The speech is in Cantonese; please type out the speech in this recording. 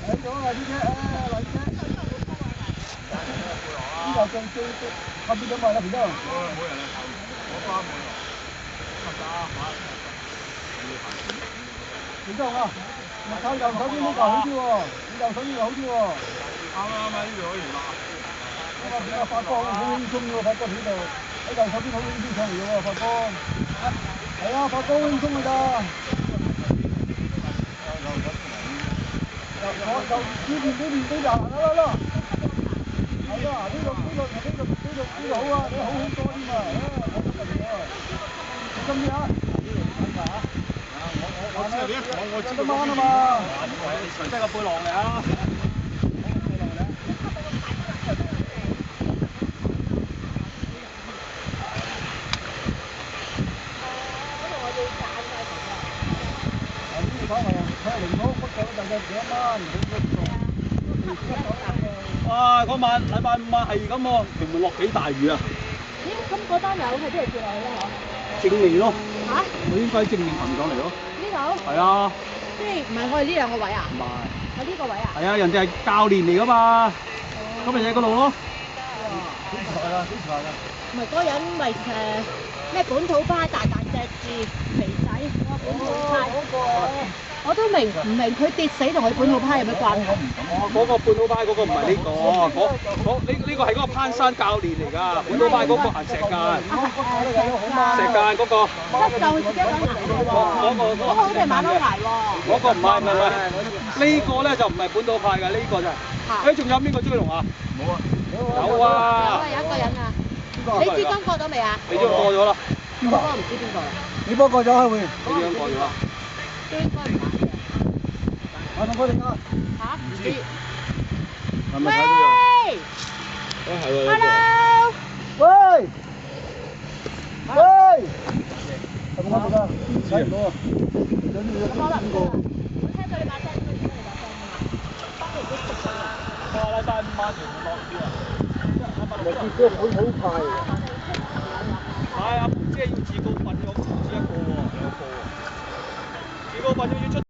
睇咗啊呢隻，嚟隻。呢個最後邊有賣啦，邊度？冇人啦，我翻冇啦。得唔得啊？邊度啊？靠右手邊呢個好啲喎，右手邊好啲喎。啱啊，呢度可以啦。邊個發光好輕鬆喎，發光喺度，喺右手邊好輕鬆上嚟嘅喎，發光。係啊，發光輕鬆㗎咋。呢邊行啦。係啊，呢度好啊，你好多添啊，小心啲啊！我知你一講我知道啱啊嘛，即係個背囊嚟啊！哇！嗰晚禮拜五晚係咁喎，屯門落幾大雨啊！咦？咁嗰單友係邊度跌落去咧？正面咯。嚇？我應該正面行上嚟咯。呢度？係啊。即係唔係我哋呢兩個位啊？唔係。係呢個位啊？係啊，人哋係教練嚟噶嘛。咁咪喺嗰度咯。幾時嚟㗎？唔係嗰個人咪咩本土派大隻字肥仔嗰個本土派。我都唔明佢跌死同佢本土派有咩關係？嗰個本土派嗰個唔係呢個，呢個係嗰個攀山教練嚟㗎，本土派嗰個行石澗。石澗嗰個。得就自己一個人行喎。嗰個好似係馬騮鞋喎。嗰個唔係，呢個咧就唔係本土派㗎，呢個就係。仲有邊個追龍啊？冇啊。有啊。有一個人啊。你珠江過咗未啊？你珠江過咗啦。嗰個唔知邊個啦。你波過咗開會。你珠江過咗啦。都應該唔係嘅。我同佢哋啊。嚇？唔知。係咪睇到啊？係喎。Hello。喂。係咪我哋㗎？睇唔到啊。有啲嘢聽過。我聽到你把聲，都知你把聲㗎嘛。當年都識咗。禮拜五晚全部落雨啊！我見到好快啊！係阿梅姐要自告奮勇，唔止一個喎，兩個喎。自告奮勇要出。